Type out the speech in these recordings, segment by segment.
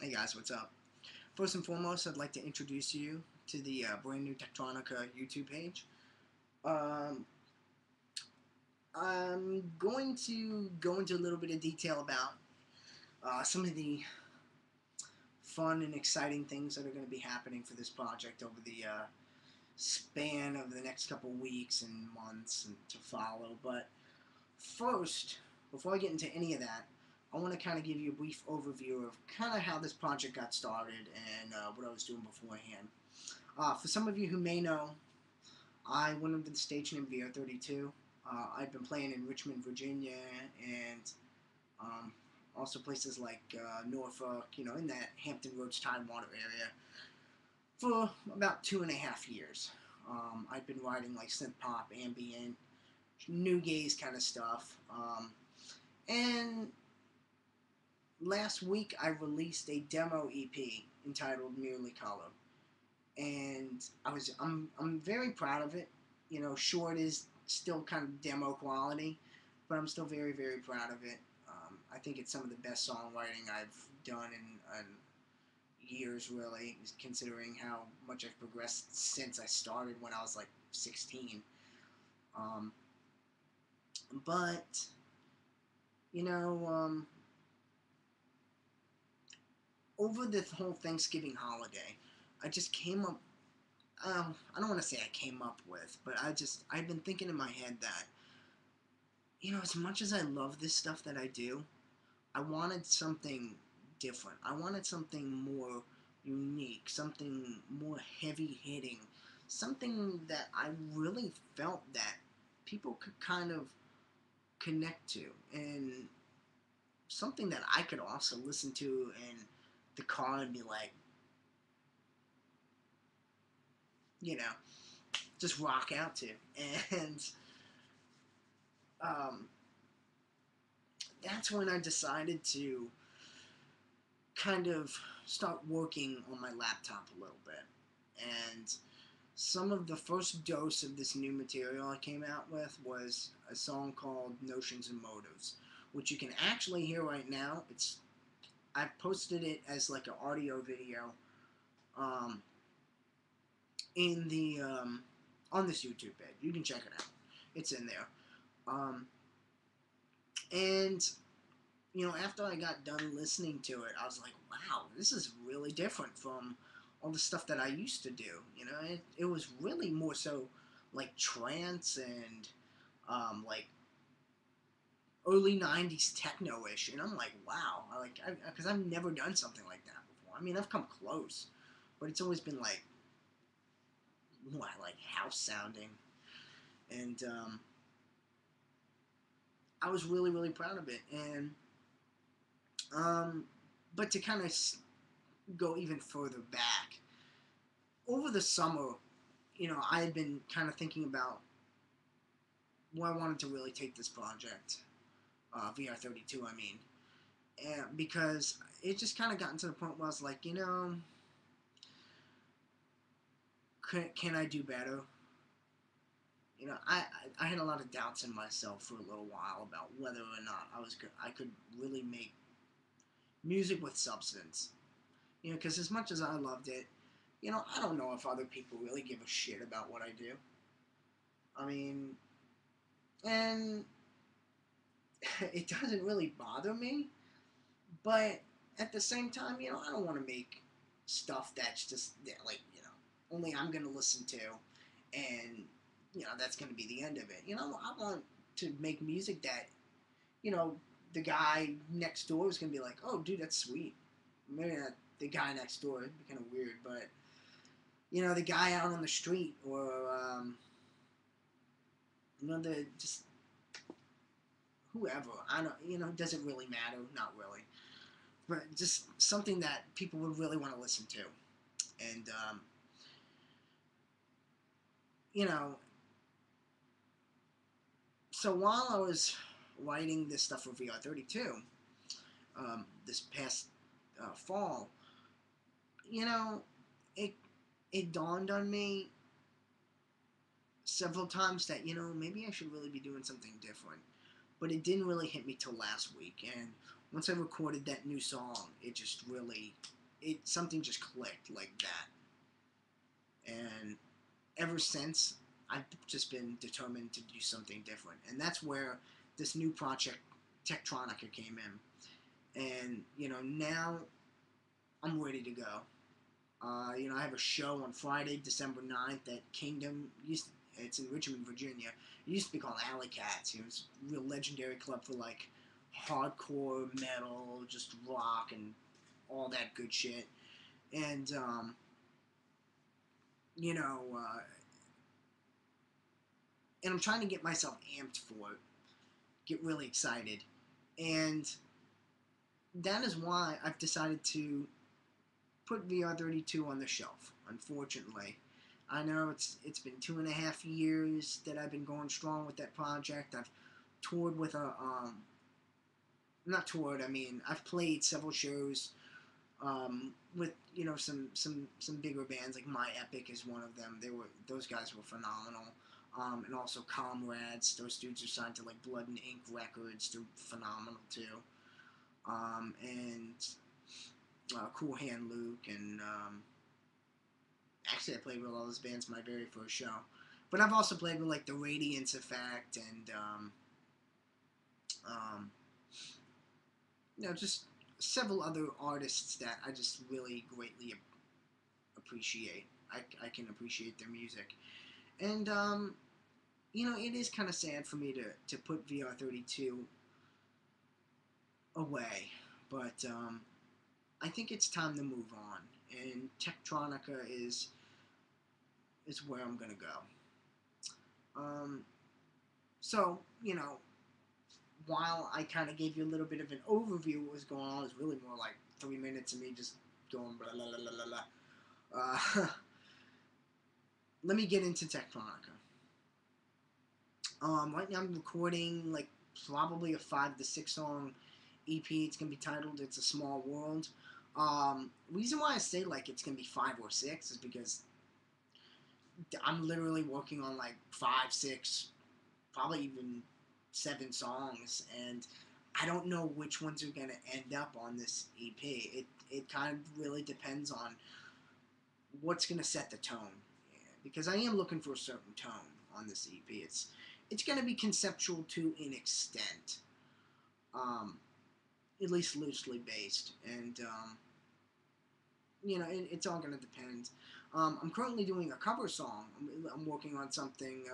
Hey guys, what's up? First and foremost, I'd like to introduce you to the brand new Teqtroniqa YouTube page. Um, I'm going to go into a little bit of detail about some of the fun and exciting things that are going to be happening for this project over the span of the next couple weeks and months and to follow. But first, before I get into any of that, I want to kind of give you a brief overview of kind of how this project got started and what I was doing beforehand. For some of you who may know, I went into the stage named VR32. I've been playing in Richmond, Virginia, and um, also places like Norfolk, in that Hampton Roads Tidewater area, for about 2.5 years. I've been writing like synth pop, ambient, new gaze kind of stuff. And last week I released a demo EP entitled Merely Color, and I'm very proud of it. Sure, it is still kind of demo quality, but I'm still very, very proud of it. I think it's some of the best songwriting I've done in years, really, considering how much I've progressed since I started when I was like 16. Um, but you know, over the whole Thanksgiving holiday, I just came up. I don't want to say I came up with, but I've been thinking in my head that, as much as I love this stuff that I do, I wanted something different. I wanted something more unique, something more heavy hitting, something that I really felt that people could kind of connect to, and something that I could also listen to in the car and be like, you know, just rock out to. And um, that's when I decided to kind of start working on my laptop a little bit. And some of the first dose of this new material I came out with was a song called Notions and Motives, which you can actually hear right now. I've posted it as like an audio video um, in the on this YouTube page. You can check it out. It's in there. And after I got done listening to it, I was like, wow, this is really different from all the stuff that I used to do. It was really more so like trance and like early 90s techno-ish. And I'm like, wow, because I've never done something like that before. I mean, I've come close, but it's always been like, what, like house sounding. And I was really, really proud of it. And but to kind of go even further back, over the summer, I had been kind of thinking about where I wanted to really take this project, VR32, I mean, and because it just kind of gotten to the point where I was like, can I do better? I had a lot of doubts in myself for a little while about whether or not I could really make music with substance. Because as much as I loved it, I don't know if other people really give a shit about what I do. I mean, and it doesn't really bother me, but at the same time, I don't want to make stuff that's just like, only I'm going to listen to, and, that's going to be the end of it. I want to make music that, the guy next door is going to be like, oh, dude, that's sweet. Maybe not the guy next door, it'd be kind of weird, but, the guy out on the street, or, the just whoever. I don't, doesn't really matter, not really. But just something that people would really want to listen to. And, so while I was writing this stuff for VR32, this past fall, it it dawned on me several times that, maybe I should really be doing something different. But it didn't really hit me till last week, and once I recorded that new song, it just really something just clicked like that, and ever since I've just been determined to do something different, and that's where this new project Teqtroniqa came in, and now I'm ready to go. I have a show on Friday, December 9th at Kingdom. It's in Richmond, Virginia. It used to be called Alley Cats. It was a real legendary club for like hardcore metal, just rock and all that good shit. And you know, and I'm trying to get myself amped for it, get really excited, and that is why I've decided to put VR32 on the shelf. Unfortunately, I know it's been 2.5 years that I've been going strong with that project. I've toured with a not toured. I mean, I've played several shows with some bigger bands like My Epic is one of them. Those guys were phenomenal. And also Comrades. Those dudes are signed to like Blood and Ink Records. They're phenomenal too. And Cool Hand Luke, and actually I played with all those bands my very first show. But I've also played with like the Radiance Effect and just several other artists that I just really greatly appreciate. I can appreciate their music, and it is kind of sad for me to put VR32 away, but I think it's time to move on, and Teqtroniqa is where I'm gonna go. So while I kind of gave you a little bit of an overview of what was going on, it's really more like 3 minutes of me just going blah blah blah blah blah. Let me get into Teqtroniqa. Right now I'm recording like probably a 5 to 6 song EP. It's gonna be titled "It's a Small World." Reason why I say like it's gonna be 5 or 6 is because I'm literally working on like 5, 6, probably even 7 songs, and I don't know which ones are gonna end up on this EP. It kind of really depends on what's gonna set the tone, because I am looking for a certain tone on this EP. It's gonna be conceptual to an extent, at least loosely based, and it's all gonna depend. I'm currently doing a cover song. I'm working on something.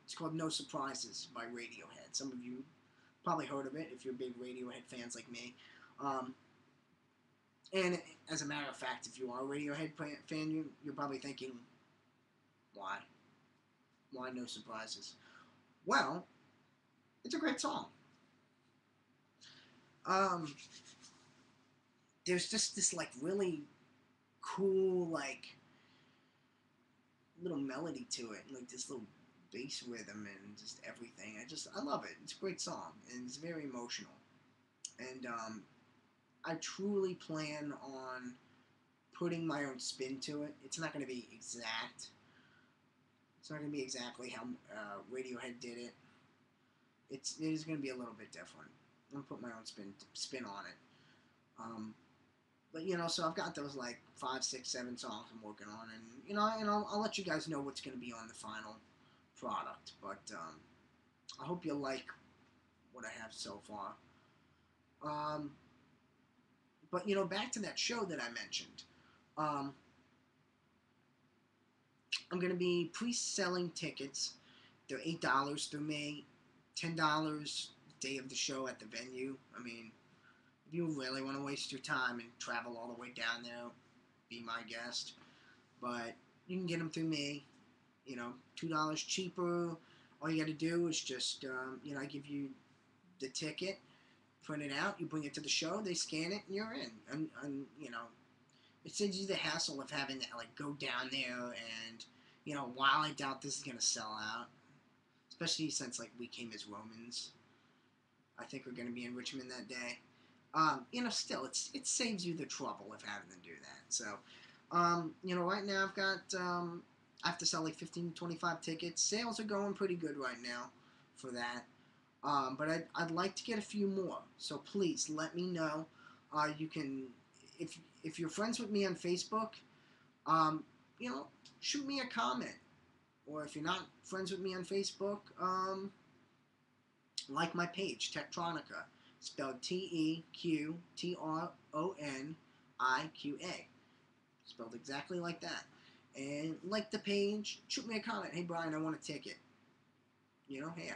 It's called "No Surprises" by Radiohead. Some of you probably heard of it if you're big Radiohead fans like me. And as a matter of fact, if you are a Radiohead fan, you're probably thinking, why? Why No Surprises? Well, it's a great song. There's just this like really cool like little melody to it, like this little bass rhythm and just everything. I love it. It's a great song, and it's very emotional. And I truly plan on putting my own spin to it. It's not going to be exact. It's not going to be exactly how Radiohead did it. It is going to be a little bit different. I'm going to put my own spin on it. But so I've got those like 5, 6, 7 songs I'm working on, and I'll let you guys know what's going to be on the final product. But I hope you like what I have so far. But back to that show that I mentioned. I'm going to be pre-selling tickets. They're $8 through me, $10 the day of the show at the venue. I mean, if you really want to waste your time and travel all the way down there, be my guest. But you can get them through me. $2 cheaper. All you got to do is just, I give you the ticket, print it out, you bring it to the show, they scan it, and you're in. And it saves you the hassle of having to like go down there and, while I doubt this is gonna sell out, especially since like we came as Romans, I think we're gonna be in Richmond that day. Still, it saves you the trouble of having to do that. So, right now I've got, I have to sell like 15 to 25 tickets. Sales are going pretty good right now for that. But I'd like to get a few more. So please let me know. You can, if you're friends with me on Facebook, you know, shoot me a comment. Or if you're not friends with me on Facebook, like my page, Teqtroniqa, spelled Teqtroniqa, spelled exactly like that. And like the page, shoot me a comment. Hey Brian, I want a ticket. You know, hey,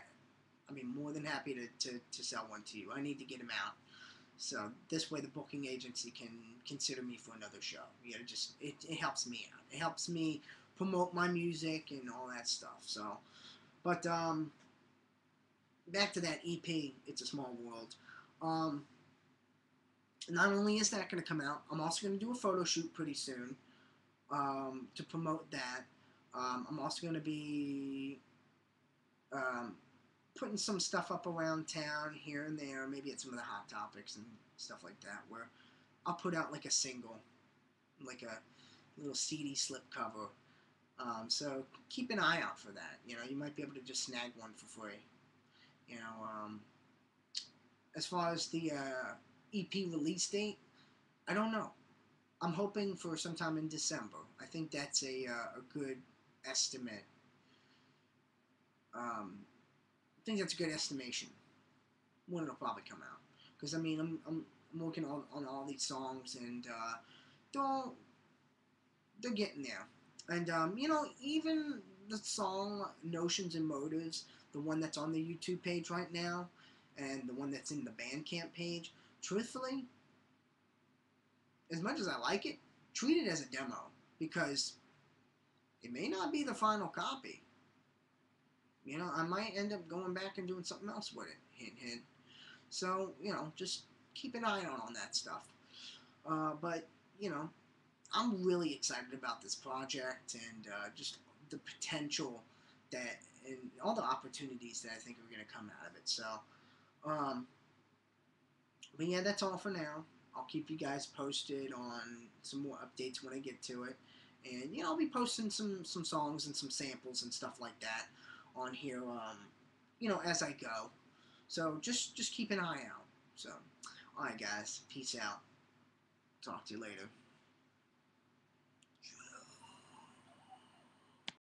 I'd be more than happy to sell one to you. I need to get them out. So this way the booking agency can consider me for another show. You know, just it helps me out. It helps me promote my music and all that stuff. So, but back to that EP, It's a Small World. Not only is that going to come out, I'm also going to do a photo shoot pretty soon to promote that. I'm also going to be putting some stuff up around town here and there, maybe at some of the hot topics and stuff like that, where I'll put out like a single, like a little CD slipcover. So keep an eye out for that. You know, you might be able to just snag one for free. You know, as far as the EP release date, I don't know. I'm hoping for sometime in December. I think that's a good estimate. I think that's a good estimation when it'll probably come out. Because I mean, I'm working on all these songs, and they're getting there. And you know, even the song Notions and Motives, the one that's on the YouTube page right now, and the one that's in the Bandcamp page, truthfully, as much as I like it, treat it as a demo, because it may not be the final copy. You know, I might end up going back and doing something else with it. Hint, hint. So, you know, just keep an eye on that stuff. But, you know, I'm really excited about this project, and just the potential that, and all the opportunities that I think are going to come out of it. So, but yeah, that's all for now. I'll keep you guys posted on some more updates when I get to it. And, you know, I'll be posting some songs and some samples and stuff like that on here, you know, as I go. So just keep an eye out. So, alright guys, peace out. Talk to you later.